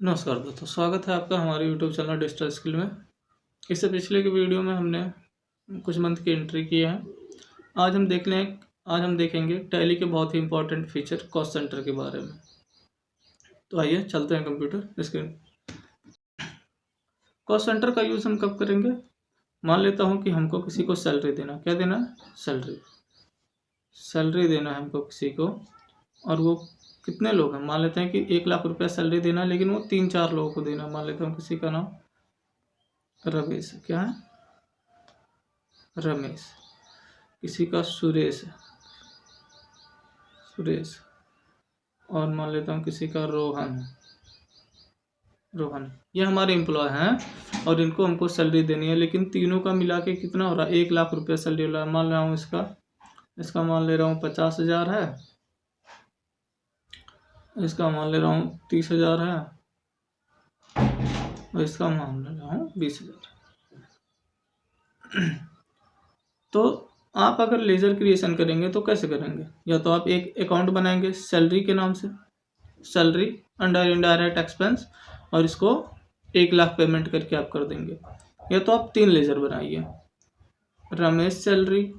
नमस्कार दोस्तों, स्वागत है आपका हमारे YouTube चैनल डिजिटल स्किल में। इससे पिछले के वीडियो में हमने कुछ मंथ की एंट्री की है। आज हम देखेंगे टैली के बहुत ही इंपॉर्टेंट फीचर कॉस्ट सेंटर के बारे में। तो आइए चलते हैं कंप्यूटर स्क्रीन। कॉस्ट सेंटर का यूज़ हम कब करेंगे? मान लेता हूँ कि हमको किसी को सैलरी देना, क्या देना है? सैलरी देना है हमको किसी को, और वो कितने लोग हैं? मान लेते हैं कि 1,00,000 रुपया सैलरी देना है, लेकिन वो 3-4 लोगों को देना। मान लेता हूँ किसी का नाम रमेश है। क्या है? रमेश। किसी का सुरेश है, और मान लेता हूँ किसी का रोहन है। ये हमारे एम्प्लॉय हैं और इनको हमको सैलरी देनी है, लेकिन तीनों का मिला के कितना हो रहा है? 1,00,000 रुपया सैलरी हो रहा है। मान रहा हूँ इसका मान ले रहा हूँ 50,000 है, इसका मान ले रहा हूँ 30,000 है, और इसका मान ले रहा हूँ 20,000। तो आप अगर लेजर क्रिएशन करेंगे तो कैसे करेंगे? या तो आप एक अकाउंट बनाएंगे सैलरी के नाम से, सैलरी अंडर इनडायरेक्ट एक्सपेंस, और इसको 1,00,000 पेमेंट करके आप कर देंगे। या तो आप 3 लेजर बनाइए, Ramesh salary,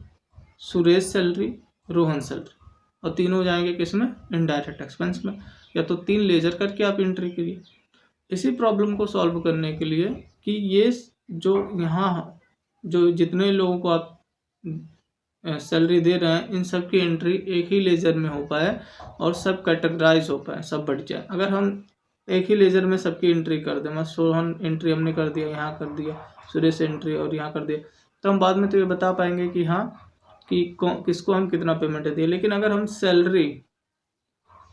Suresh salary, Rohan salary, और तीनों हो जाएंगे किसमें? इनडायरेक्ट एक्सपेंस में। या तो 3 लेजर करके आप एंट्री करिए। इसी प्रॉब्लम को सॉल्व करने के लिए कि ये जो यहाँ जो जितने लोगों को आप सैलरी दे रहे हैं, इन सब की एंट्री एक ही लेजर में हो पाए और सब कैटेगराइज हो पाए, सब बढ़ जाए। अगर हम एक ही लेजर में सबकी एंट्री कर दें, मतलब सोहन एंट्री हमने कर दिया, यहाँ कर दिया, सुरेश एंट्री और यहाँ कर दिया, तो हम बाद में तो ये बता पाएंगे कि हाँ कि किसको हम कितना पेमेंट दिए। लेकिन अगर हम सैलरी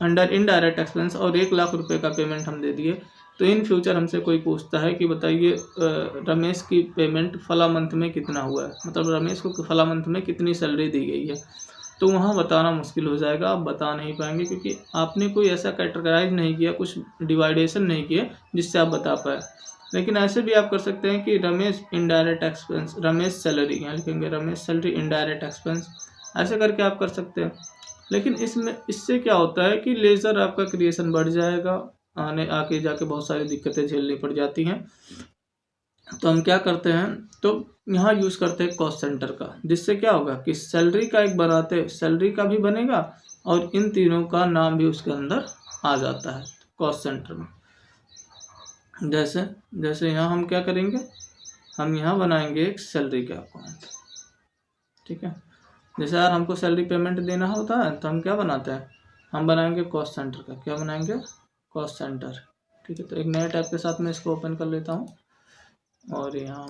अंडर इनडायरेक्ट एक्सपेंस और 1,00,000 रुपये का पेमेंट हम दे दिए, तो इन फ्यूचर हमसे कोई पूछता है कि बताइए रमेश की पेमेंट फला मंथ में कितना हुआ है, मतलब रमेश को फला मंथ में कितनी सैलरी दी गई है, तो वहाँ बताना मुश्किल हो जाएगा। आप बता नहीं पाएंगे, क्योंकि आपने कोई ऐसा कैटेगराइज नहीं किया, कुछ डिवाइडेशन नहीं किया जिससे आप बता पाए। लेकिन ऐसे भी आप कर सकते हैं कि Ramesh indirect expense, Ramesh salary, यहाँ लिखेंगे रमेश सैलरी इनडायरेक्ट एक्सपेंस, ऐसे करके आप कर सकते हैं। लेकिन इससे क्या होता है कि लेजर आपका क्रिएशन बढ़ जाएगा, आके जाके बहुत सारी दिक्कतें झेलनी पड़ जाती हैं। तो हम क्या करते हैं, तो यहाँ यूज़ करते हैं कॉस्ट सेंटर का, जिससे क्या होगा कि सैलरी का एक बनाते, सैलरी का भी बनेगा और इन तीनों का नाम भी उसके अंदर आ जाता है कॉस्ट सेंटर में। जैसे यहाँ हम क्या करेंगे, हम यहाँ बनाएंगे एक सैलरी का अकाउंट। ठीक है, जैसे यार हमको सैलरी पेमेंट देना होता है तो हम क्या बनाते हैं, हम बनाएंगे कॉस्ट सेंटर का। क्या बनाएंगे? Cost centre. ठीक है, तो एक नए टैब के साथ मैं इसको ओपन कर लेता हूँ और यहाँ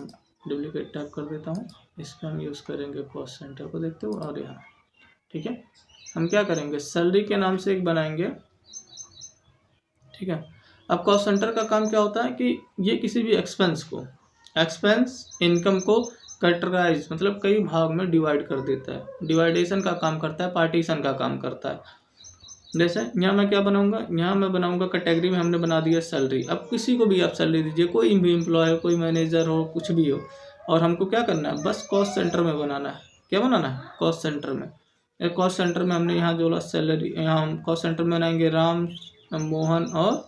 डुप्लीकेट टैब कर देता हूँ। इस पर हम यूज़ करेंगे कॉस्ट सेंटर को, देखते हो, और यहाँ। ठीक है, हम क्या करेंगे, सैलरी के नाम से एक बनाएंगे। ठीक है, अब कॉस्ट सेंटर का काम क्या होता है कि ये किसी भी एक्सपेंस इनकम को कैटेगराइज, मतलब कई भाग में डिवाइड कर देता है। डिवाइडेशन का काम करता है, पार्टीशन का काम करता है। जैसे यहाँ मैं क्या बनाऊंगा, यहाँ मैं बनाऊंगा कैटेगरी में हमने बना दिया सैलरी। अब किसी को भी आप सैलरी दीजिए, कोई भी एम्प्लॉय हो, कोई मैनेजर हो, कुछ भी हो, और हमको क्या करना है, बस कॉस्ट सेंटर में बनाना है। क्या बनाना है? कॉस्ट सेंटर में। कॉस्ट सेंटर में हमने यहाँ जोड़ा सैलरी, यहाँ हम कॉस्ट सेंटर में बनाएंगे राम, मोहन, और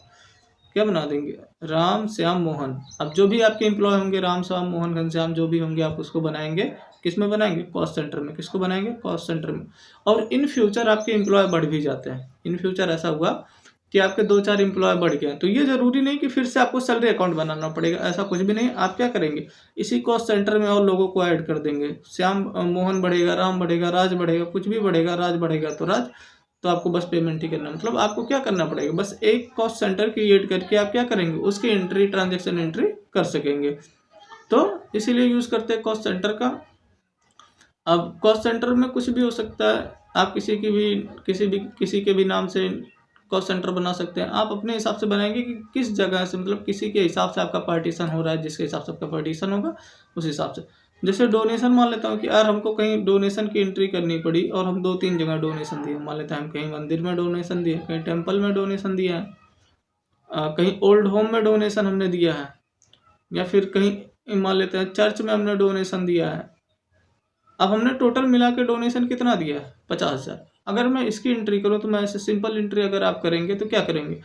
क्या बना देंगे, राम, श्याम, मोहन। अब जो भी आपके एम्प्लॉय होंगे, राम, श्याम, मोहन, घनश्याम, जो भी होंगे, आप उसको बनाएंगे किस में बनाएंगे? कॉस्ट सेंटर में। किसको बनाएंगे? कॉस्ट सेंटर में। और इन फ्यूचर आपके एम्प्लॉय बढ़ भी जाते हैं। इन फ्यूचर ऐसा हुआ कि आपके 2-4 एम्प्लॉय बढ़ गए, तो ये जरूरी नहीं कि फिर से आपको सैलरी अकाउंट बनाना पड़ेगा, ऐसा कुछ भी नहीं। आप क्या करेंगे, इसी कॉस्ट सेंटर में और लोगों को ऐड कर देंगे। श्याम, मोहन बढ़ेगा, राम बढ़ेगा, राज बढ़ेगा, कुछ भी बढ़ेगा, राज बढ़ेगा तो राज, तो आपको बस पेमेंट ही करना। मतलब आपको क्या करना पड़ेगा, बस एक कॉस्ट सेंटर क्रिएट करके आप क्या करेंगे, उसकी एंट्री, ट्रांजैक्शन एंट्री कर सकेंगे। तो इसीलिए यूज़ करते हैं कॉस्ट सेंटर का। अब कॉस्ट सेंटर में कुछ भी हो सकता है, आप किसी के भी नाम से कॉस्ट सेंटर बना सकते हैं। आप अपने हिसाब से बनाएंगे कि किस जगह से, मतलब किसी के हिसाब से आपका पार्टीशन हो रहा है, जिसके हिसाब से आपका पार्टीशन होगा उस हिसाब से। जैसे डोनेशन, मान लेता हूँ कि यार हमको कहीं डोनेशन की एंट्री करनी पड़ी और हम 2-3 जगह डोनेशन दिए। मान लेते हैं हम कहीं मंदिर में डोनेशन दिए, कहीं टेम्पल में डोनेशन दिया है, कहीं ओल्ड होम में डोनेशन हमने दिया है, या फिर कहीं मान लेते हैं चर्च में हमने डोनेशन दिया है। अब हमने टोटल मिला के डोनेशन कितना दिया है? 50,000। अगर मैं इसकी एंट्री करूँ तो मैं ऐसे सिंपल एंट्री अगर आप करेंगे तो क्या करेंगे,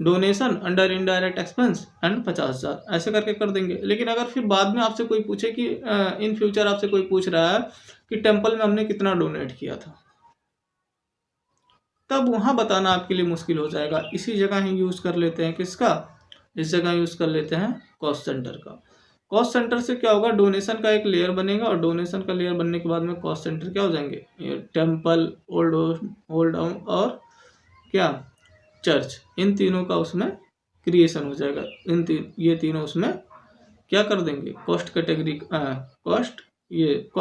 donation under indirect expense and 50,000 ऐसे करके कर देंगे। लेकिन अगर फिर बाद में आपसे कोई पूछे कि इन फ्यूचर आपसे कोई पूछ रहा है कि टेम्पल में हमने कितना डोनेट किया था, तब वहाँ बताना आपके लिए मुश्किल हो जाएगा। इसी जगह ही यूज़ कर लेते हैं किसका, इस जगह यूज़ कर लेते हैं कॉस्ट सेंटर का। कॉस्ट सेंटर से क्या होगा, डोनेशन का एक लेयर बनेगा और डोनेशन का लेयर बनने के बाद में कॉस्ट सेंटर क्या हो जाएंगे, ये टेम्पल, ओल्ड हाउस और क्या चर्च, इन तीनों का उसमें क्रिएशन हो जाएगा। ये तीनों उसमें क्या कर देंगे, कॉस्ट कैटेगरी कॉस्ट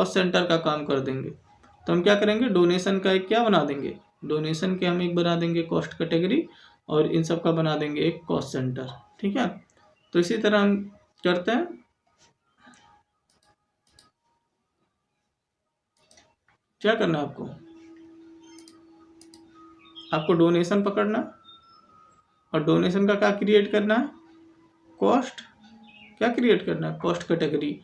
सेंटर का काम कर देंगे। तो हम क्या करेंगे, डोनेशन का एक क्या बना देंगे, डोनेशन के हम एक बना देंगे कॉस्ट कैटेगरी और इन सब का बना देंगे एक कॉस्ट सेंटर। ठीक है, तो इसी तरह हम करते हैं। क्या करना है आपको डोनेशन पकड़ना और डोनेशन का क्या क्रिएट करना है, कॉस्ट क्या क्रिएट करना है, कॉस्ट कैटेगरी।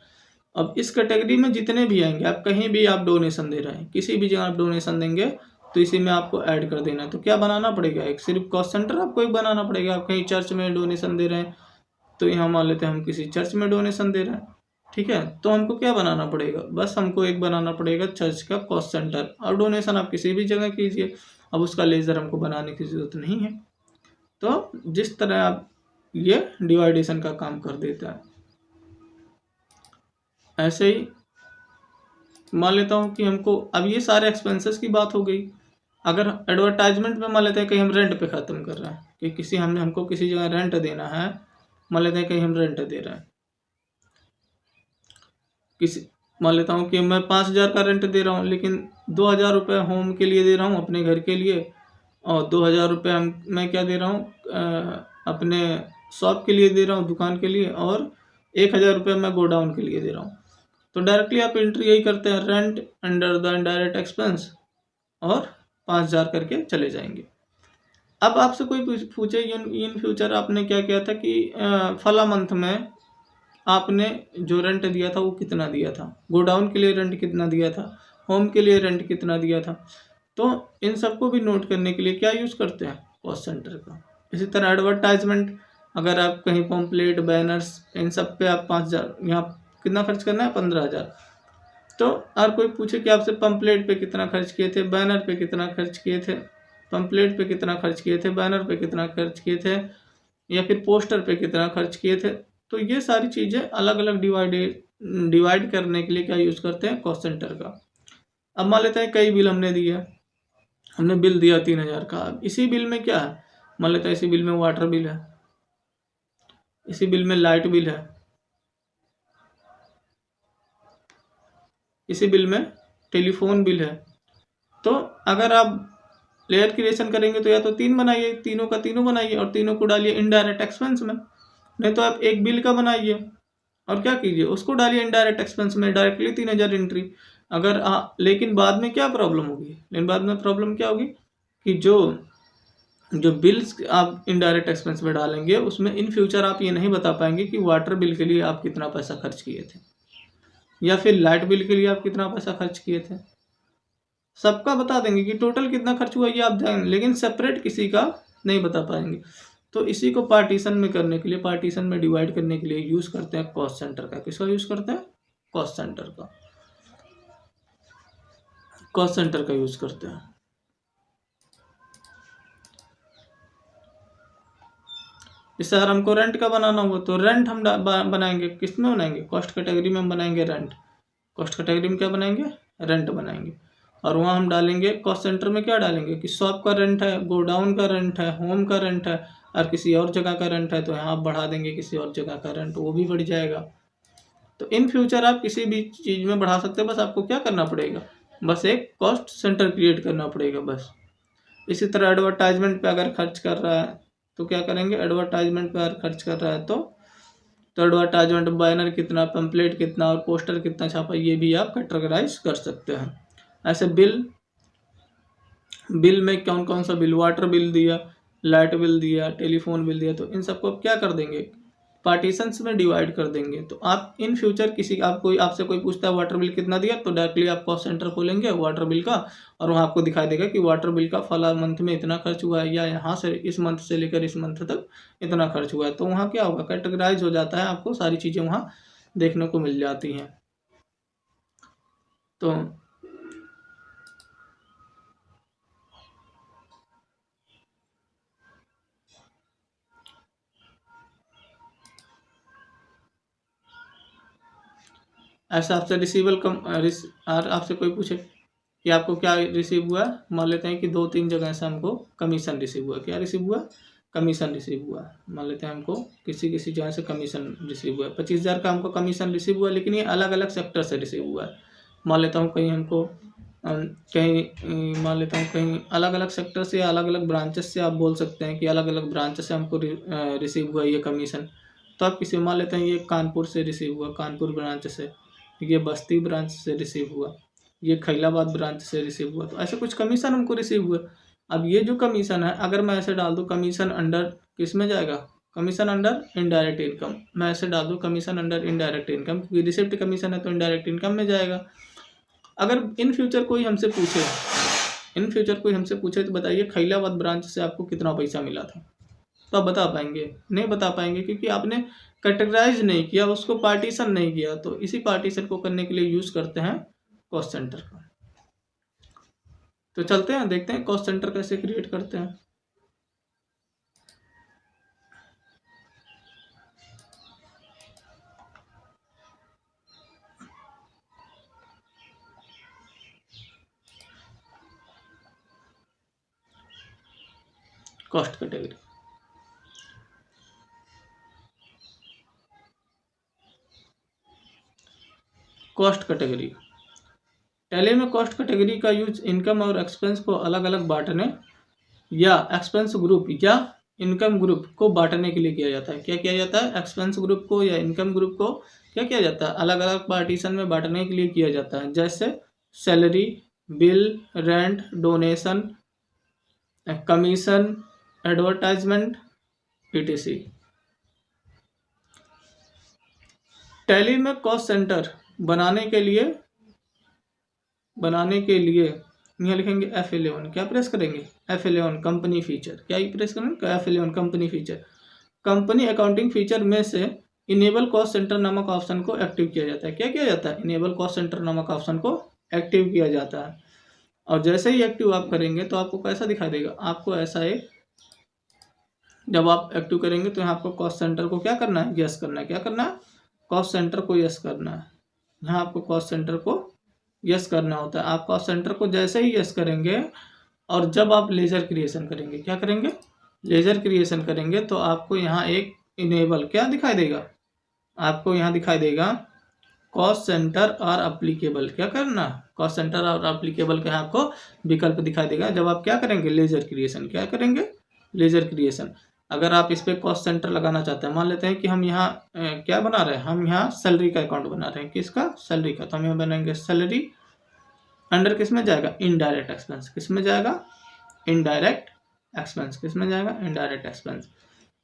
अब इस कैटेगरी में जितने भी आएंगे, आप कहीं भी आप डोनेशन दे रहे हैं, किसी भी जगह आप डोनेशन देंगे तो इसी में आपको ऐड कर देना है। तो क्या बनाना पड़ेगा, एक सिर्फ कॉस्ट सेंटर आपको एक बनाना पड़ेगा। आप कहीं चर्च में डोनेशन दे रहे हैं तो यहाँ मान लेते हैं हम किसी चर्च में डोनेशन दे रहे हैं, ठीक है, तो हमको क्या बनाना पड़ेगा, बस हमको एक बनाना पड़ेगा चर्च का कॉस्ट सेंटर। और डोनेशन आप किसी भी जगह कीजिए, अब उसका लेजर हमको बनाने की जरूरत नहीं है। तो जिस तरह आप ये डिवाइडेशन का काम कर देता है, ऐसे ही मान लेता हूँ कि हमको, अब ये सारे एक्सपेंसेस की बात हो गई। अगर एडवर्टाइजमेंट में मान लेते हैं कहीं हम रेंट पे ख़त्म कर रहे हैं कि किसी हमको किसी जगह रेंट देना है, मान लेते हैं कहीं हम रेंट दे रहे हैं किसी, मान लेता हूँ कि मैं 5,000 का रेंट दे रहा हूँ, लेकिन 2,000 रुपये होम के लिए दे रहा हूँ अपने घर के लिए, और 2,000 रुपये मैं क्या दे रहा हूँ अपने शॉप के लिए दे रहा हूँ, दुकान के लिए, और 1,000 रुपये मैं गोडाउन के लिए दे रहा हूँ। तो डायरेक्टली आप एंट्री यही करते हैं, rent under the indirect expense और 5,000 करके चले जाएंगे। अब आपसे कोई पूछे इन फ्यूचर आपने क्या किया था कि फला मंथ में आपने जो रेंट दिया था वो कितना दिया था, गोडाउन के लिए रेंट कितना दिया था, होम के लिए रेंट कितना दिया था। तो इन सबको भी नोट करने के लिए क्या यूज़ करते हैं, कॉस्ट सेंटर का। इसी तरह एडवर्टाइजमेंट, अगर आप कहीं पम्पलेट, बैनर्स, इन सब पे आप 5,000, यहाँ कितना खर्च करना है, 15,000। तो और कोई पूछे कि आपसे पम्पलेट पे कितना खर्च किए थे, बैनर पे कितना खर्च किए थे, पम्पलेट पे कितना खर्च किए थे, बैनर पे कितना खर्च किए थे, या फिर पोस्टर पे कितना खर्च किए थे, तो ये सारी चीज़ें अलग अलग डिवाइड करने के लिए क्या यूज़ करते हैं, कॉस्ट सेंटर का। अब मान लेते हैं कई बिल हमने दिया, हमने बिल दिया 3,000 का। अब इसी बिल में क्या है, मान लेते हैं इसी बिल में वाटर बिल है, इसी बिल में लाइट बिल है, इसी बिल में टेलीफोन बिल है। तो अगर आप लेयर क्रिएशन करेंगे तो या तो 3 बनाइए, तीनों का तीनों बनाइए और तीनों को डालिए इनडायरेक्ट एक्सपेंस में, नहीं तो आप एक बिल का बनाइए और क्या कीजिए, उसको डालिए इनडायरेक्ट एक्सपेंस में, डायरेक्टली 3,000 एंट्री। अगर लेकिन बाद में क्या प्रॉब्लम होगी, लेकिन बाद में प्रॉब्लम क्या होगी कि जो बिल्स आप इनडायरेक्ट एक्सपेंस में डालेंगे उसमें इन फ्यूचर आप ये नहीं बता पाएंगे कि वाटर बिल के लिए आप कितना पैसा खर्च किए थे या फिर लाइट बिल के लिए आप कितना पैसा खर्च किए थे। सबका बता देंगे कि टोटल कितना खर्च हुआ ये आप जानेंगे, लेकिन सेपरेट किसी का नहीं बता पाएंगे। तो इसी को पार्टीशन में करने के लिए, पार्टीशन में डिवाइड करने के लिए यूज़ करते हैं कॉस्ट सेंटर का। किसका यूज़ करते हैं, कॉस्ट सेंटर का, कॉस्ट सेंटर का यूज़ करते हैं। इससे अगर हमको रेंट का बनाना हो तो रेंट हम बनाएंगे, किस में बनाएंगे, कॉस्ट कैटेगरी में हम बनाएंगे रेंट। कॉस्ट कैटेगरी में क्या बनाएंगे, रेंट बनाएंगे, और वहाँ हम डालेंगे कॉस्ट सेंटर में क्या डालेंगे कि शॉप का रेंट है, गोडाउन का रेंट है, होम का रेंट है, और किसी और जगह का रेंट है तो यहाँ आप बढ़ा देंगे किसी और जगह का रेंट, वो भी बढ़ जाएगा। तो इन फ्यूचर आप किसी भी चीज़ में बढ़ा सकते हैं, बस आपको क्या करना पड़ेगा, बस एक कॉस्ट सेंटर क्रिएट करना पड़ेगा बस। इसी तरह एडवर्टाइजमेंट पे अगर खर्च कर रहा है तो क्या करेंगे, एडवर्टाइजमेंट पे अगर खर्च कर रहा है तो एडवर्टाइजमेंट, बैनर कितना, पैम्पलेट कितना और पोस्टर कितना छापा, ये भी आप कैटेगराइज कर सकते हैं। ऐसे बिल में कौन कौन सा बिल, वाटर बिल दिया, लाइट बिल दिया, टेलीफोन बिल दिया, तो इन सबको आप क्या कर देंगे, पार्टीशंस में डिवाइड कर देंगे। तो आप इन फ्यूचर आपसे कोई पूछता है वाटर बिल कितना दिया, तो डायरेक्टली आप कॉस्ट सेंटर खोलेंगे वाटर बिल का, और वहाँ आपको दिखाई देगा कि वाटर बिल का फला मंथ में इतना खर्च हुआ है, या यहाँ से इस मंथ से लेकर इस मंथ तक इतना खर्च हुआ है। तो वहाँ क्या होगा, कैटेगराइज हो जाता है, आपको सारी चीज़ें वहाँ देखने को मिल जाती हैं। तो ऐसा आपसे आपसे कोई पूछे कि आपको क्या रिसीव हुआ, मान लेते हैं कि 2-3 जगह से हमको कमीशन रिसीव हुआ। क्या रिसीव हुआ, कमीशन रिसीव हुआ। मान लेते हैं हमको किसी जगह से कमीशन रिसीव हुआ, 25,000 का हमको कमीशन रिसीव हुआ, लेकिन ये अलग अलग सेक्टर से रिसीव हुआ है। मान लेता हूँ कहीं हमको मान लेता हूँ कहीं अलग अलग सेक्टर से या अलग अलग ब्रांचेस से, आप बोल सकते हैं कि अलग अलग ब्रांचेस से हमको रिसीव हुआ ये कमीशन। तो आप किसी मान लेते हैं ये कानपुर से रिसीव हुआ, कानपुर ब्रांच से, ये बस्ती ब्रांच से रिसीव हुआ, ये खैलाबाद ब्रांच से रिसीव हुआ। तो ऐसे कुछ कमीशन हमको रिसीव हुआ। अब ये जो कमीशन है, अगर मैं ऐसे डाल दूँ कमीशन अंडर किस में जाएगा, कमीशन अंडर इनडायरेक्ट इनकम। मैं ऐसे डाल दूँ कमीशन अंडर इनडायरेक्ट इनकम, क्योंकि रिसिप्ट कमीशन है तो इनडायरेक्ट इनकम में जाएगा। अगर इन फ्यूचर कोई हमसे पूछे तो बताइए खैलाबाद ब्रांच से आपको कितना पैसा मिला था, तो आप बता पाएंगे? नहीं बता पाएंगे, क्योंकि आपने कैटेगराइज नहीं किया, उसको पार्टीशन नहीं किया। तो इसी पार्टीशन को करने के लिए यूज करते हैं कॉस्ट सेंटर का। तो चलते हैं, देखते हैं कॉस्ट सेंटर कैसे क्रिएट करते हैं। Cost category, cost category tally में कॉस्ट कैटेगरी का यूज इनकम और एक्सपेंस को अलग अलग बांटने या एक्सपेंस ग्रुप या इनकम ग्रुप को बांटने के लिए किया जाता है। क्या किया जाता है, एक्सपेंस ग्रुप को या इनकम ग्रुप को क्या किया जाता है, अलग अलग पार्टीशन में बांटने के लिए किया जाता है। जैसे salary, bill, rent, donation, commission, advertisement, etc। Tally में कॉस्ट सेंटर बनाने के लिए यहाँ लिखेंगे F11। क्या प्रेस करेंगे, F11 कंपनी फीचर। क्या प्रेस करेंगे, F11 company feature. Company accounting feature में से इनेबल कॉस्ट सेंटर नामक ऑप्शन को एक्टिव किया जाता है। क्या किया जाता है, इनेबल कॉस्ट सेंटर नामक ऑप्शन को एक्टिव किया जाता है। और जैसे ही एक्टिव आप करेंगे तो आपको कैसा दिखाई देगा, आपको ऐसा एक, जब आप एक्टिव करेंगे तो यहाँ आपको कॉस्ट सेंटर को क्या करना है, यस करना है। क्या करना है, कॉस्ट सेंटर को यस करना है। यहाँ आपको कॉस्ट सेंटर को यस करना होता है। आप कॉस्ट सेंटर को जैसे ही यस करेंगे और जब आप लेजर क्रिएशन करेंगे, क्या करेंगे, लेजर क्रिएशन करेंगे, तो आपको यहाँ एक इनेबल क्या दिखाई देगा, आपको यहाँ दिखाई देगा कॉस्ट सेंटर और अप्लीकेबल। क्या करना, कॉस्ट सेंटर और अप्लीकेबल का आपको विकल्प दिखाई देगा जब आप क्या करेंगे, लेजर क्रिएशन। क्या करेंगे, लेजर क्रिएशन। अगर आप इस पर कॉस्ट सेंटर लगाना चाहते हैं, मान लेते हैं कि हम यहाँ क्या बना रहे हैं, हम यहाँ सैलरी का अकाउंट बना रहे हैं। किसका, सैलरी का। तो हम यहाँ बनाएंगे सैलरी अंडर किस में जाएगा, इनडायरेक्ट एक्सपेंस। किस में जाएगा, इनडायरेक्ट एक्सपेंस। किस में जाएगा, इनडायरेक्ट एक्सपेंस।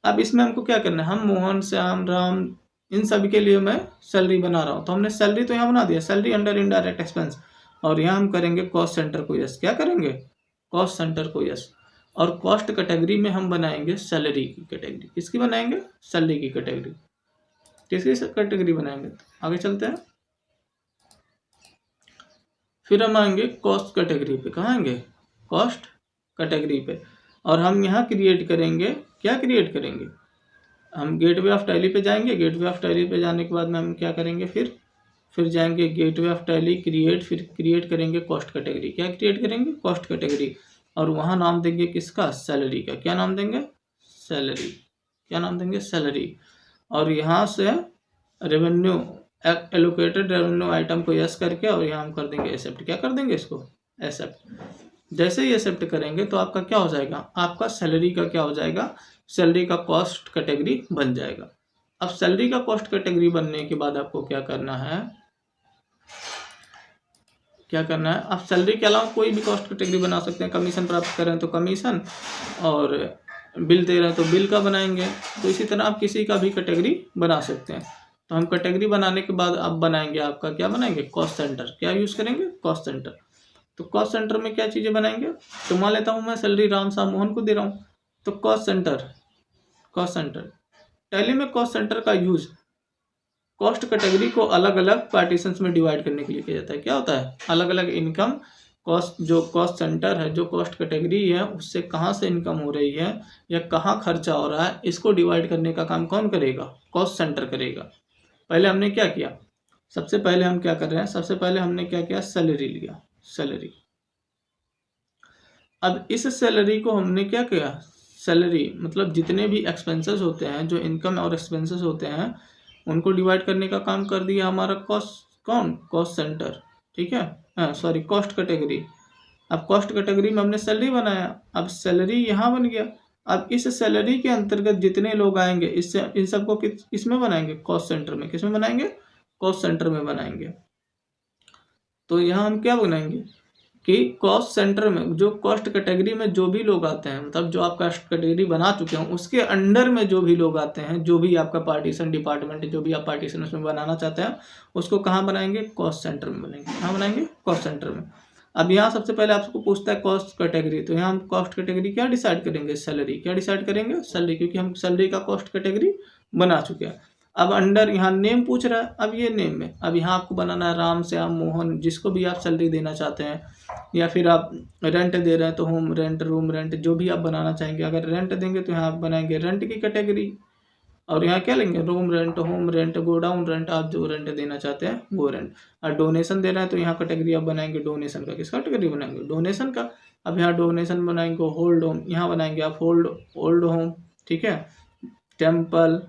अब इसमें हमको क्या करना है, हम मोहन, श्याम, राम, इन सभी के लिए मैं सैलरी बना रहा हूँ। तो हमने सैलरी तो यहाँ बना दिया, सैलरी अंडर इनडायरेक्ट एक्सपेंस। और यहाँ हम करेंगे कॉस्ट सेंटर को यस। क्या करेंगे, कॉस्ट सेंटर को यस। और कॉस्ट कैटेगरी में हम बनाएंगे सैलरी की कैटेगरी। किसकी बनाएंगे, सैलरी की कैटेगरी। किसकी कैटेगरी बनाएंगे, आगे चलते हैं। फिर हम आएंगे कॉस्ट कैटेगरी पे। कहाँ आएंगे, कॉस्ट कैटेगरी पे। और हम यहाँ क्रिएट करेंगे, क्या क्रिएट करेंगे, हम गेटवे ऑफ टैली पे जाएंगे। गेटवे ऑफ टैली पे जाने के बाद में हम क्या करेंगे, फिर जाएंगे गेटवे ऑफ टैली क्रिएट, फिर क्रिएट करेंगे कॉस्ट कैटेगरी। क्या क्रिएट करेंगे, कॉस्ट कैटेगरी। और वहाँ नाम देंगे किसका, सैलरी का। क्या नाम देंगे, सैलरी। क्या नाम देंगे, सैलरी। और यहाँ से रेवेन्यू, एलोकेटेड रेवेन्यू आइटम को यस करके, और यहाँ हम कर देंगे एक्सेप्ट। क्या कर देंगे इसको, एक्सेप्ट। जैसे ही एक्सेप्ट करेंगे तो आपका क्या हो जाएगा, आपका सैलरी का क्या हो जाएगा, सैलरी का कॉस्ट कैटेगरी बन जाएगा। अब सैलरी का कॉस्ट कैटेगरी बनने के बाद आपको क्या करना है, आप सैलरी के अलावा कोई भी कॉस्ट कैटेगरी बना सकते हैं। कमीशन प्राप्त करें तो कमीशन, और बिल दे रहे हैं तो बिल का बनाएंगे। तो इसी तरह आप किसी का भी कैटेगरी बना सकते हैं। तो हम कैटेगरी बनाने के बाद आप बनाएंगे, आपका क्या बनाएंगे, कॉस्ट सेंटर। क्या यूज़ करेंगे, कॉस्ट सेंटर। तो कॉस्ट सेंटर में क्या चीज़ें बनाएंगे, तो मान लेता हूँ मैं सैलरी राम साहब मोहन को दे रहा हूँ, तो कॉस्ट सेंटर टैली में कॉस्ट सेंटर का यूज कॉस्ट कैटेगरी को अलग अलग पार्टीशंस में डिवाइड करने के लिए किया जाता है। क्या होता है, अलग अलग इनकम कॉस्ट, जो कॉस्ट सेंटर है, जो कॉस्ट कैटेगरी है, उससे कहाँ से इनकम हो रही है या कहाँ खर्चा हो रहा है, इसको डिवाइड करने का काम कौन करेगा, कॉस्ट सेंटर करेगा। पहले हमने क्या किया, सबसे पहले हम क्या कर रहे हैं, सबसे पहले हमने क्या किया, सैलरी लिया, सैलरी। अब इस सैलरी को हमने क्या किया, सैलरी मतलब जितने भी एक्सपेंसेस होते हैं, जो इनकम और एक्सपेंसेस होते हैं, उनको डिवाइड करने का काम कर दिया हमारा कॉस्ट सेंटर। ठीक है, सॉरी, कॉस्ट कैटेगरी। अब कॉस्ट कैटेगरी में हमने सैलरी बनाया, अब सैलरी यहाँ बन गया। अब इस सैलरी के अंतर्गत जितने लोग आएंगे, इससे इन सबको किसमें बनाएंगे, कॉस्ट सेंटर में। किसमें बनाएंगे, कॉस्ट सेंटर में बनाएंगे। तो यहाँ हम क्या बनाएंगे कि कॉस्ट सेंटर में जो कॉस्ट कैटेगरी में जो भी लोग आते हैं, मतलब जो आप कॉस्ट कैटेगरी बना चुके हो, उसके अंडर में जो भी लोग आते हैं, जो भी आपका पार्टीशन डिपार्टमेंट, जो भी आप पार्टीशन उसमें बनाना चाहते हैं, उसको कहाँ बनाएंगे, कॉस्ट सेंटर में बनाएंगे। कहाँ बनाएंगे, कॉस्ट सेंटर में। अब यहाँ सबसे पहले आपको पूछता है कॉस्ट कैटेगरी, तो यहाँ हम कॉस्ट कैटेगरी क्या डिसाइड करेंगे, सैलरी। क्या डिसाइड करेंगे, सैलरी, क्योंकि हम सैलरी का कॉस्ट कैटेगरी बना चुके हैं। अब अंडर यहाँ नेम पूछ रहा है, अब ये नेम में अब यहाँ आपको बनाना है राम श्याम मोहन, जिसको भी आप सैलरी देना चाहते हैं, या फिर आप रेंट दे रहे हैं तो होम रेंट, रूम रेंट, जो भी आप बनाना चाहेंगे। अगर रेंट देंगे तो यहाँ आप बनाएंगे रेंट की कैटेगरी, और यहाँ क्या लेंगे, room rent, home rent, godown rent, आप जो रेंट देना चाहते हैं वो रेंट। और डोनेशन दे रहे हैं तो यहाँ कैटेगरी आप बनाएंगे डोनेशन का। किसका कैटेगरी बनाएंगे, डोनेशन का। अब यहाँ डोनेशन बनाएंगे होल्ड होम, यहाँ बनाएंगे आप ओल्ड होम। ठीक है, टेम्पल,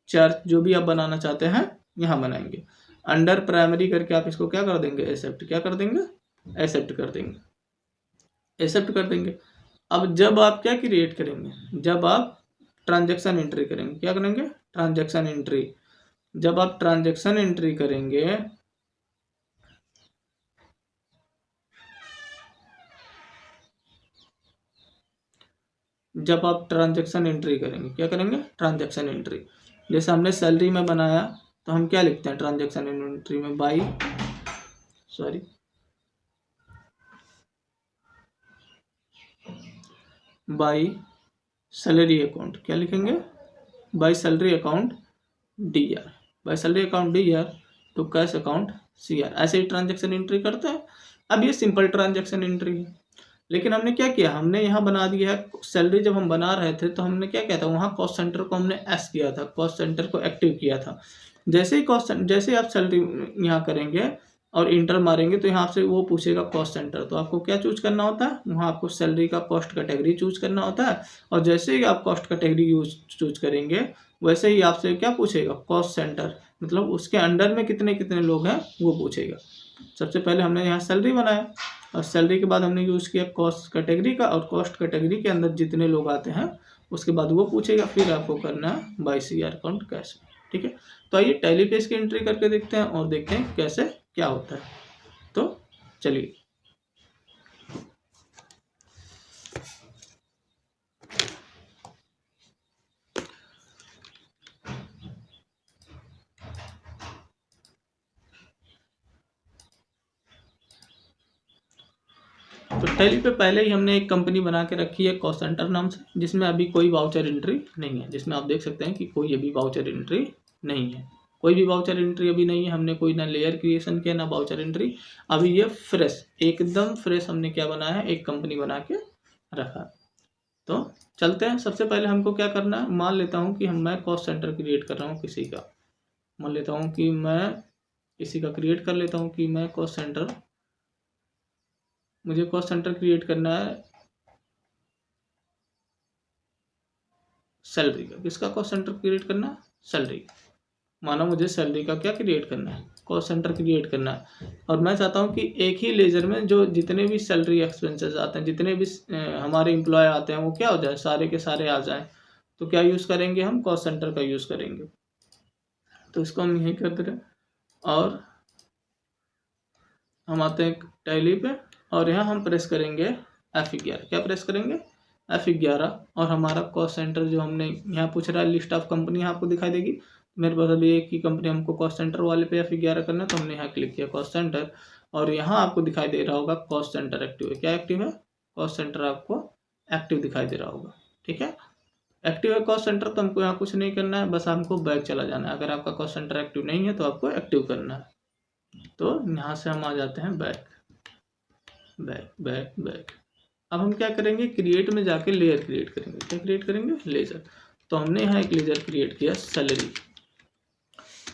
चर्च, जो भी आप बनाना चाहते हैं यहाँ बनाएंगे। अंडर प्राइमरी करके आप इसको क्या कर देंगे, एक्सेप्ट। क्या कर देंगे, एक्सेप्ट कर देंगे, एक्सेप्ट कर देंगे। अब जब आप क्या क्रिएट करेंगे, जब आप ट्रांजैक्शन एंट्री करेंगे, क्या करेंगे, ट्रांजैक्शन एंट्री। जब आप ट्रांजैक्शन एंट्री करेंगे, जब आप ट्रांजैक्शन एंट्री करेंगे, क्या करेंगे, ट्रांजैक्शन एंट्री। जैसे हमने सैलरी में बनाया तो हम क्या लिखते हैं ट्रांजैक्शन एंट्री में, बाई सैलरी अकाउंट। क्या लिखेंगे, by salary account DR, by salary account DR to cash account CR। ऐसे ही ट्रांजैक्शन एंट्री करते हैं। अब ये सिंपल ट्रांजैक्शन एंट्री है, लेकिन हमने क्या किया, हमने यहाँ बना दिया है सैलरी। जब हम बना रहे थे तो हमने क्या किया था, वहाँ कॉस्ट सेंटर को हमने एस किया था, कॉस्ट सेंटर को एक्टिव किया था। जैसे ही जैसे आप सैलरी यहाँ करेंगे और इंटर मारेंगे तो यहाँ से वो पूछेगा कॉस्ट सेंटर, तो आपको क्या चूज करना होता है, वहाँ आपको सैलरी का कॉस्ट कैटेगरी चूज करना होता है। और जैसे ही आप कॉस्ट कैटेगरी चूज करेंगे, वैसे ही आपसे क्या पूछेगा, कॉस्ट सेंटर, मतलब उसके अंडर में कितने कितने लोग हैं वो पूछेगा। सबसे पहले हमने यहाँ सैलरी बनाया, और सैलरी के बाद हमने यूज़ किया कॉस्ट कैटेगरी का, और कॉस्ट कैटेगरी के अंदर जितने लोग आते हैं उसके बाद वो पूछेगा। फिर आपको करना है बाई CR अकाउंट कैश। ठीक है, तो आइए टैली पे इसकी एंट्री करके देखते हैं और देखते हैं कैसे क्या होता है। तो चलिए, तो टैली पे पहले ही हमने एक कंपनी बना के रखी है कॉस्ट सेंटर नाम से, जिसमें अभी कोई वाउचर एंट्री नहीं है, जिसमें आप देख सकते हैं कि कोई अभी वाउचर एंट्री नहीं है, कोई भी वाउचर एंट्री अभी नहीं है। हमने कोई ना लेयर क्रिएशन किया ना वाउचर एंट्री, अभी ये फ्रेश, एकदम फ्रेश हमने क्या बनाया है, एक कंपनी बना के रखा। तो चलते हैं, सबसे पहले हमको क्या करना है, मान लेता हूँ कि मैं कॉस्ट सेंटर क्रिएट कर रहा हूँ किसी का, मान लेता हूँ कि मैं किसी का क्रिएट कर लेता हूँ कि मैं कॉस्ट सेंटर, मुझे कॉस्ट सेंटर क्रिएट करना है सैलरी का। किसका कॉस्ट सेंटर क्रिएट करना है, सैलरी। मानो मुझे सैलरी का क्या क्रिएट करना है, कॉस्ट सेंटर क्रिएट करना है। और मैं चाहता हूँ कि एक ही लेजर में जो जितने भी सैलरी एक्सपेंसेस आते हैं, जितने भी हमारे एम्प्लॉय आते हैं, वो क्या हो जाए, सारे के सारे आ जाएं। तो क्या यूज़ करेंगे हम, कॉस्ट सेंटर का यूज़ करेंगे। तो इसको हम यहीं कर दे रहे हैं, और हम आते हैं टैली पे, और यहाँ हम प्रेस करेंगे F11। क्या प्रेस करेंगे, F11 और हमारा कॉस्ट सेंटर जो हमने यहाँ पूछ रहा है लिस्ट ऑफ कंपनी आपको दिखाई देगी। मेरे पास अभी एक ही कंपनी हमको कॉस्ट सेंटर वाले पे F11 करना है तो हमने यहाँ क्लिक किया कॉस्ट सेंटर और यहाँ आपको दिखाई दे रहा होगा कॉस्ट सेंटर एक्टिव है। क्या एक्टिव है? कॉस्ट सेंटर आपको एक्टिव दिखाई दे रहा होगा। ठीक है, एक्टिव है कॉस्ट सेंटर तो हमको यहाँ कुछ नहीं करना है, बस हमको बैक चला जाना है। अगर आपका कॉस्ट सेंटर एक्टिव नहीं है तो आपको एक्टिव करना है। तो यहाँ से हम आ जाते हैं बैक बैक बैक बैक। अब हम क्या करेंगे, क्रिएट में जाके लेयर क्रिएट करेंगे। क्या क्रिएट करेंगे? लेजर। तो हमने यहाँ एक लेजर क्रिएट किया सैलरी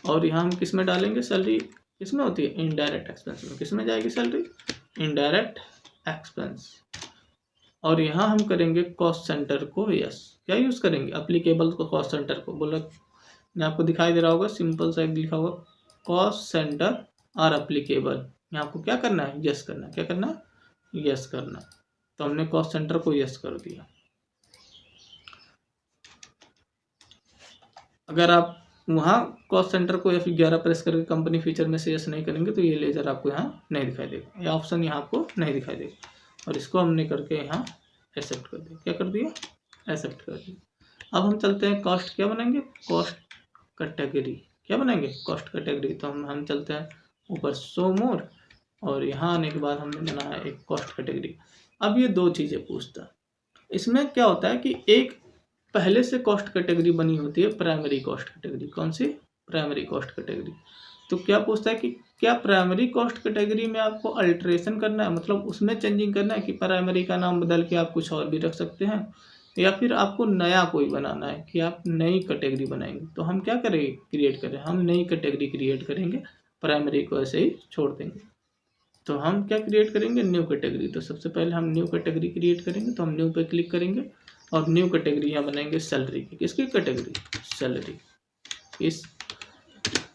और यहाँ हम किस में डालेंगे सैलरी? किस में होती है? इनडायरेक्ट एक्सपेंस में। किस में जाएगी सैलरी? Indirect expense. और यहाँ हम करेंगे कॉस्ट सेंटर को यस। क्या यूज़ करेंगे? अप्लीकेबल को कॉस्ट सेंटर को बोला आपको दिखाई दे रहा होगा सिंपल सा एक लिखा होगा कॉस्ट सेंटर और अप्लीकेबल। यहाँ आपको क्या करना है? यस करना है। क्या करना है? यस करना। तो हमने कॉस्ट सेंटर को यस कर दिया। अगर आप वहाँ कॉस्ट सेंटर को F11 प्रेस करके कंपनी फीचर में से यस नहीं करेंगे तो ये लेजर आपको यहाँ नहीं दिखाई देगा, ये ऑप्शन यहाँ आपको नहीं दिखाई देगा। और इसको हमने करके यहाँ एक्सेप्ट कर दिया। क्या कर दिया? एक्सेप्ट कर दिया। अब हम चलते हैं कॉस्ट क्या बनाएंगे? Cost category. क्या बनाएंगे? Cost category. तो हम चलते हैं ऊपर शो मोर और यहाँ आने के बाद हमने बनाया एक कॉस्ट कैटेगरी। अब ये दो चीज़ें पूछता है। इसमें क्या होता है कि एक पहले से कॉस्ट कैटेगरी बनी होती है प्राइमरी कॉस्ट कैटेगरी। कौन सी? Primary cost category. तो क्या पूछता है कि क्या प्राइमरी कॉस्ट कैटेगरी में आपको अल्ट्रेशन करना है, मतलब उसमें चेंजिंग करना है कि प्राइमरी का नाम बदल के आप कुछ और भी रख सकते हैं, या फिर आपको नया कोई बनाना है कि आप नई कैटेगरी बनाएंगे। तो हम क्या करेंगे? क्रिएट करें, हम नई कैटेगरी क्रिएट करेंगे, प्राइमरी को ऐसे ही छोड़ देंगे। तो हम क्या क्रिएट करेंगे? New category. तो सबसे पहले हम न्यू कैटेगरी क्रिएट करेंगे, तो हम न्यू पे क्लिक करेंगे और न्यू कैटेगरी यहाँ बनाएंगे सैलरी की। किसकी कैटेगरी? सैलरी। इस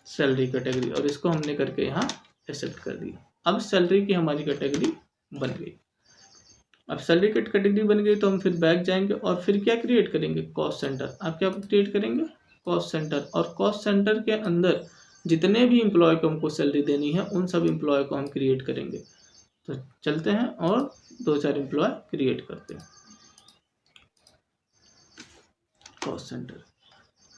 सैलरी कैटेगरी और इसको हमने करके यहाँ एक्सेप्ट कर दिया। अब सैलरी की हमारी कैटेगरी बन गई। अब सैलरी की कैटेगरी बन गई तो हम फिर बैक जाएंगे और फिर क्या क्रिएट करेंगे? Cost centre. आप क्या क्रिएट करेंगे? Cost centre. और कॉस्ट सेंटर के अंदर जितने भी एम्प्लॉय को हमको सैलरी देनी है उन सब एम्प्लॉय को हम क्रिएट करेंगे। तो चलते हैं और 2-4 एम्प्लॉय क्रिएट करते हैं कॉस्ट सेंटर।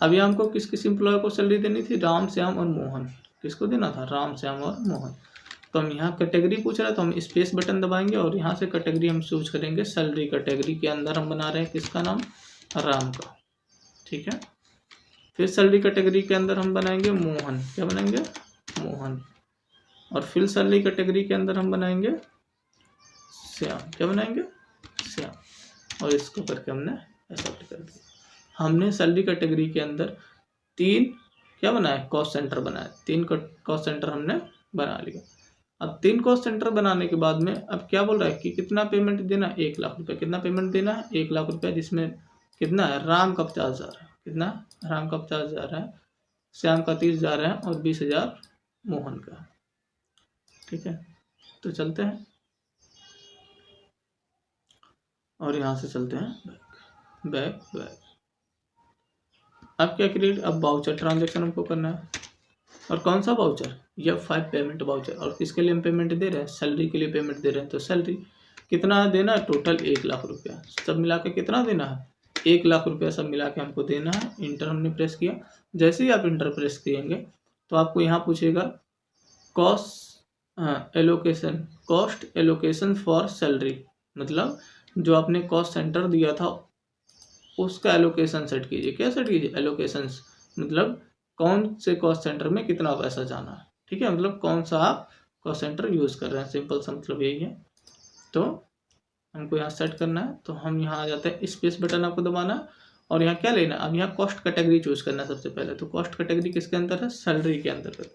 अभी हमको किस किस एम्प्लॉय को सैलरी देनी थी? राम, श्याम और मोहन। किसको देना था? राम, श्याम और मोहन। तो हम यहाँ कैटेगरी पूछ रहा है तो हम स्पेस बटन दबाएंगे और यहाँ से कैटेगरी हम चूज करेंगे सैलरी कैटेगरी के अंदर हम बना रहे हैं किसका नाम? राम का। ठीक है, फिर सैलरी कैटेगरी के अंदर हम बनाएंगे मोहन। क्या बनाएंगे? मोहन। और फिर सैलरी कैटेगरी के अंदर हम बनाएंगे श्याम। क्या बनाएंगे? श्याम। और इसको करके हमने एक्सेप्ट कर दिया। हमने सैलरी कैटेगरी के अंदर 3 क्या बनाया? कॉस्ट सेंटर बनाया। 3 कॉस्ट सेंटर हमने बना लिया। अब 3 कॉस्ट सेंटर बनाने के बाद में अब क्या बोल रहा है कि कितना पेमेंट देना? 1 लाख रुपये। कितना पेमेंट देना है? 1 लाख रुपये, जिसमें कितना है? राम का 50,000 है। कितना? राम का 50,000 है, श्याम का 30,000 है और 20,000 मोहन का। ठीक है, तो चलते हैं और यहाँ से चलते हैं बैक बैक बैक। अब क्या क्रिएट? अब वाउचर ट्रांजेक्शन हमको करना है। और कौन सा वाउचर? F5 payment voucher. और किसके लिए हम पेमेंट दे रहे हैं? सैलरी के लिए पेमेंट दे रहे हैं। तो सैलरी कितना देना है? टोटल 1 लाख रुपया। सब मिला के कितना देना है? 1 लाख रुपया सब मिला के हमको देना है। इंटर हमने प्रेस किया। जैसे ही आप इंटर प्रेस करेंगे तो आपको यहाँ पूछेगा cost allocation, cost allocation for salary, मतलब जो आपने कॉस्ट सेंटर दिया था उसका एलोकेशन सेट कीजिए। क्या सेट कीजिए? एलोकेशन, मतलब कौन से कॉस्ट सेंटर में कितना पैसा जाना है। ठीक है, मतलब कौन सा आप कॉस्ट सेंटर यूज़ कर रहे हैं, सिंपल सा मतलब यही है। तो हमको यहाँ सेट करना है तो हम यहाँ आ जाते हैं, स्पेस बटन आपको दबाना है और यहाँ क्या लेना है? अब यहाँ कॉस्ट कैटेगरी चूज करना है सबसे पहले। तो कॉस्ट कैटेगरी किसके अंदर है? सैलरी के अंदर है।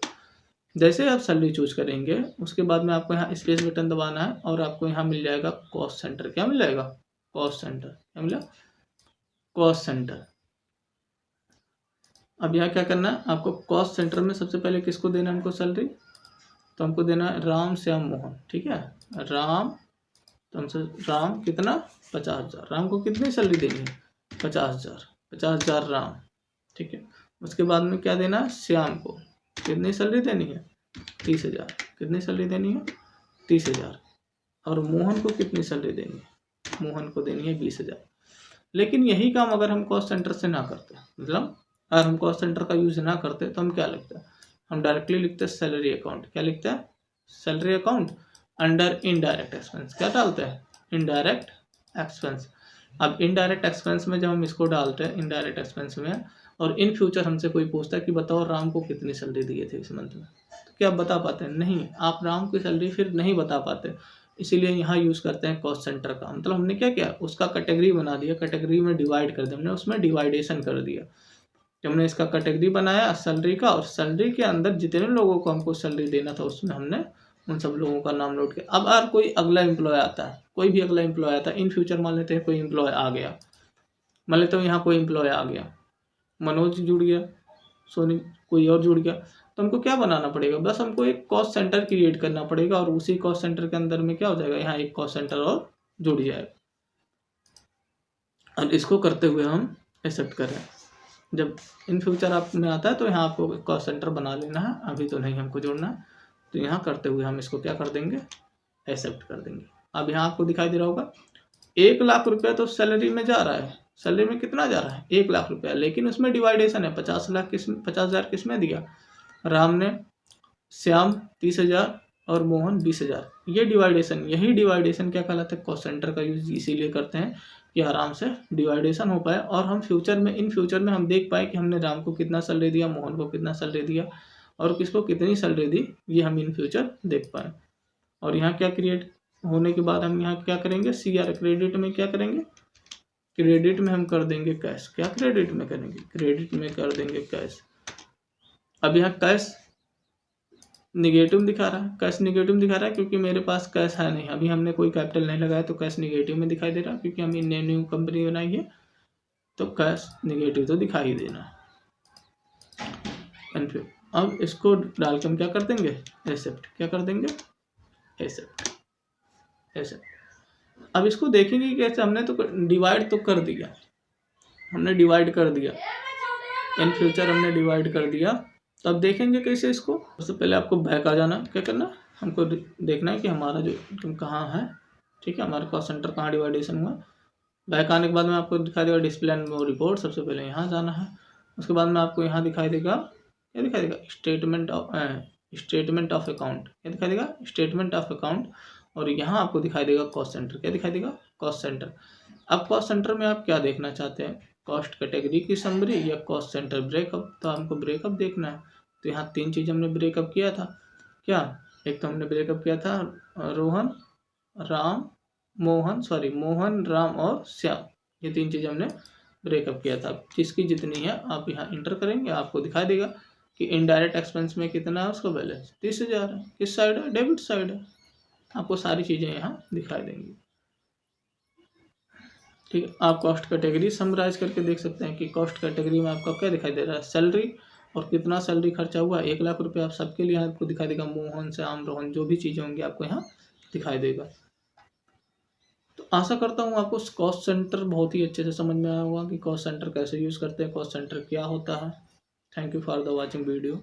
जैसे आप सैलरी चूज करेंगे उसके बाद में आपको यहाँ स्पेस बटन दबाना है और आपको यहाँ मिल जाएगा कॉस्ट सेंटर। क्या मिल जाएगा? Cost centre. क्या मिला? Cost centre. अब यहाँ क्या करना है? आपको कॉस्ट सेंटर में सबसे पहले किसको देना है हमको सैलरी? तो हमको देना है राम, श्याम, मोहन। ठीक है, राम, तो हमसे राम कितना? 50,000। राम को कितनी सैलरी देनी है? 50,000। 50,000 राम। ठीक है, उसके बाद में क्या देना है? श्याम को कितनी सैलरी देनी है? 30,000। कितनी सैलरी देनी है? 30,000। और मोहन को कितनी सैलरी देनी है? मोहन को देनी है 20,000। लेकिन यही काम अगर हम कॉस्ट सेंटर से ना करते, मतलब अगर हम कॉस्ट सेंटर का यूज़ ना करते तो हम क्या लिखते हैं, हम डायरेक्टली लिखते हैं सैलरी अकाउंट। क्या लिखते हैं, salary account under indirect expense. क्या डालते हैं, इनडायरेक्ट एक्सपेंस। अब इनडायरेक्ट एक्सपेंस में जब हम इसको डालते हैं इनडायरेक्ट एक्सपेंस में, और इन फ्यूचर हमसे कोई पूछता है कि बताओ राम को कितनी सैलरी दिए थे इस मंथ में, तो क्या आप बता पाते हैं, नहीं, आप राम की सैलरी फिर नहीं बता पाते। इसीलिए यहाँ यूज़ करते हैं कॉस्ट सेंटर का। मतलब हमने क्या किया, उसका कैटेगरी बना दिया, कैटेगरी में डिवाइड कर दिया, हमने उसमें डिवाइडेशन कर दिया। जब हमने इसका कैटेगरी बनाया सैलरी का, और सैलरी के अंदर जितने लोगों को हमको सैलरी देना था उसमें हमने उन सब लोगों का नाम नोट किया। अब अगर कोई अगला एम्प्लॉय आता है, कोई भी अगला एम्प्लॉय आता है, इन फ्यूचर मान लेते हैं कोई एम्प्लॉय आ गया, मान लेते हो यहाँ कोई एम्प्लॉय आ गया, मनोज जुड़ गया, सोनी कोई और जुड़ गया, तो हमको क्या बनाना पड़ेगा, बस हमको एक कॉस्ट सेंटर क्रिएट करना पड़ेगा, और उसी कॉस्ट सेंटर के अंदर में क्या हो जाएगा, यहाँ एक कॉस्ट सेंटर और जुड़ जाएगा। और इसको करते हुए हम एक्सेप्ट करें। जब इन फ्यूचर आप में आता है तो यहाँ आपको कॉस्ट सेंटर बना लेना है, अभी तो नहीं हमको जोड़ना है। तो यहाँ करते हुए हम इसको क्या कर देंगे, एक्सेप्ट कर देंगे। अब यहाँ आपको दिखाई दे रहा होगा 1 लाख रुपया तो सैलरी में जा रहा है, सैलरी में कितना जा रहा है, 1 लाख रुपया, लेकिन उसमें डिवाइडेशन है, 50,000 किस में दिया, राम ने, श्याम 30,000 और मोहन 20,000। ये डिवाइडेशन, यही डिवाइडेशन क्या कहलाता है, कॉस्ट सेंटर का यूज इसीलिए करते हैं कि आराम से डिवाइडेशन हो पाए, और हम फ्यूचर में, इन फ्यूचर में हम देख पाए कि हमने राम को कितना सैलरी दिया, मोहन को कितना सैलरी दिया, और किसको कितनी सैलरी दी, ये हम इन फ्यूचर देख पाए। और यहाँ क्या क्रिएट होने के बाद हम यहाँ क्या करेंगे, CR क्रेडिट में क्या करेंगे, क्रेडिट में हम कर देंगे कैश। क्या क्रेडिट में करेंगे, क्रेडिट में कर देंगे कैश। अब यहाँ कैश निगेटिव दिखा रहा है, कैश निगेटिव दिखा रहा है क्योंकि मेरे पास कैश है नहीं, अभी हमने कोई कैपिटल नहीं लगाया, तो कैश निगेटिव में दिखाई दे रहा है, क्योंकि हमने न्यू कंपनी बनाई है तो कैश निगेटिव तो दिखाई ही देना। फिर अब इसको डाल के हम क्या कर देंगे, एक्सेप्ट। क्या कर देंगे, एक्सेप्ट, एक्सेप्ट। अब इसको देखेंगे कैसे, हमने तो डिवाइड तो कर दिया, हमने डिवाइड कर दिया, इन फ्यूचर हमने डिवाइड कर दिया। तो अब देखेंगे कैसे इसको। सबसे पहले आपको बैक आ जाना, क्या करना, हमको देखना है कि हमारा जो इनकम कहाँ है, ठीक है, हमारा कॉस्ट सेंटर कहाँ डिवाइडेशन हुआ। बैक आने के बाद में आपको दिखाई देगा डिस्प्ले एंड रिपोर्ट, सबसे पहले यहाँ जाना है। उसके बाद में आपको यहाँ दिखाई देगा, क्या दिखाई देगा, स्टेटमेंट ऑफ अकाउंट। क्या दिखाई देगा, स्टेटमेंट ऑफ अकाउंट। और यहाँ आपको दिखाई देगा कॉस्ट सेंटर। क्या दिखाई देगा, कॉस्ट सेंटर। अब कॉस्ट सेंटर में आप क्या देखना चाहते हैं, कॉस्ट कैटेगरी की समरी या कॉस्ट सेंटर ब्रेकअप। तो हमको ब्रेकअप देखना है, तो यहाँ 3 चीज़ हमने ब्रेकअप किया था। क्या, एक तो हमने ब्रेकअप किया था मोहन, राम और श्याम, ये 3 चीज़ हमने ब्रेकअप किया था। जिसकी जितनी है आप यहाँ इंटर करेंगे, आपको दिखाई देगा कि इनडायरेक्ट एक्सपेंस में कितना है उसका बैलेंस, 30,000 है। किस साइड है, डेबिट साइड है। आपको सारी चीज़ें यहाँ दिखाई देंगी, ठीक है। आप कॉस्ट कैटेगरी समराइज करके देख सकते हैं कि कॉस्ट कैटेगरी में आपका क्या दिखाई दे रहा है, सैलरी, और कितना सैलरी खर्चा हुआ, 1 लाख रुपये। आप सबके लिए आपको दिखाई देगा, मोहन, श्याम, रोहन, जो भी चीज़ें होंगी आपको यहाँ दिखाई देगा। तो आशा करता हूँ आपको कॉस्ट सेंटर बहुत ही अच्छे से समझ में आया होगा कि कॉस्ट सेंटर कैसे यूज़ करते हैं, कॉस्ट सेंटर क्या होता है। Thank you for the watching video.